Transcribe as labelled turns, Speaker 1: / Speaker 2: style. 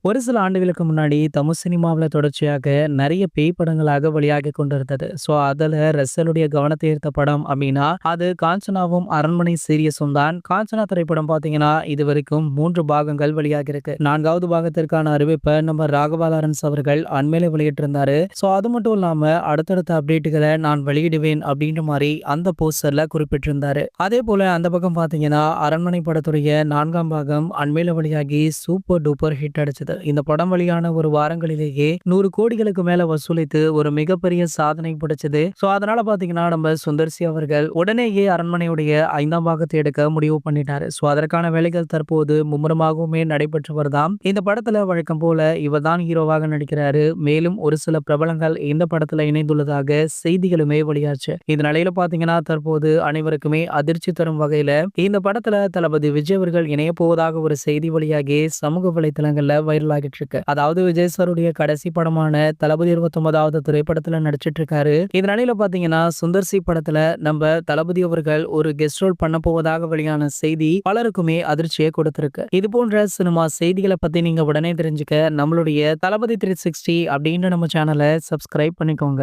Speaker 1: ஒரு சில ஆண்டுகளுக்கு முன்னாடி தமிழ் சினிமாவுல தொடர்ச்சியாக நெறைய பேய் படங்களாக வெளியாகிக் கொண்டிருந்தது. அதுல ரசலுடைய கவனத்தை ஈர்த்த படம் அப்டின்னா, அது காஞ்சனாவும், அரண்மனை சீரியஸும் தான். காஞ்சனா திரைப்படம் பார்த்தீங்கன்னா, இதுவரைக்கும் 3 பாகங்கள் வெளியாகியிருக்கு. 4வது பாகத்திற்கான அறிவிப்ப நம்ம ராகவா லாரன்ஸ் அவர்கள் அண்மையில வெளியிட்டிருந்தாரு. அது மட்டும் இல்லாம அடுத்தடுத்த அப்டேட்டுகள நான் வெளியிடுவேன் அப்டின்ற மாரி அந்த போஸ்டர்ல குறிப்பிட்டிருந்தாரு. அதேபோல அந்த பக்கம் பார்த்தீங்கன்னா, அரண்மனை படத்துடைய 4ஆம் பாகம் அண்மையில வெளியாகி சூப்பர் டூப்பர் ஹிட் அடிச்சது. இந்த படம் வெளியான ஒரு வாரங்களிலேயே 100 கோடிகளுக்கு மேல வசூலித்து ஒரு மிகப்பெரிய சாதனை படைச்சது. அதனால பாத்தீங்கன்னா நம்ம சுந்தர் சி அவர்கள் உடனேயே அரண்மனையுடைய 5ஆம் பாகத்தை எடுக்க முடிவு பண்ணிட்டாரு. அதற்கான வேலைகள் தற்போது மும்முரமாகவுமே நடைபெற்று வருதாம். இந்த படத்துல வழக்கம் போல இவர் தான் ஹீரோவாக நடிக்கிறாரு. மேலும் ஒரு சில பிரபலங்கள் இந்த படத்துல இணைந்துள்ளதாக செய்திகளுமே வெளியாச்சு. இந்த நிலையில பாத்தீங்கன்னா தற்போது அனைவருக்குமே அதிர்ச்சி தரும் வகையில இந்த படத்துல தளபதி விஜய் அவர்கள் இணைய போவதாக ஒரு செய்தி வெளியாகி சமூக வலைதளங்கள்ல வைரல் ஆகிட்டு இருக்கு. அதாவது விஜய் சாருடைய கடைசி படமான தளபதி 29வது திரைப்படத்துல நடிச்சிட்டு இருக்காரு. இந்த நிலையில பாத்தீங்கன்னா சுந்தர் சி படத்துல நம்ம தளபதி அவர்கள் ஒரு கெஸ்ட் ரோல் பண்ண போவதாக வெளியான செய்தி பலருக்குமே அதிர்ச்சியை கொடுத்திருக்கு. இது போன்ற சினிமா செய்திகளை பத்தி நீங்க உடனே தெரிஞ்சுக்க நம்மளுடைய தளபதி 360 அப்படின்ற நம்ம சேனலை சப்ஸ்கிரைப் பண்ணிக்கோங்க.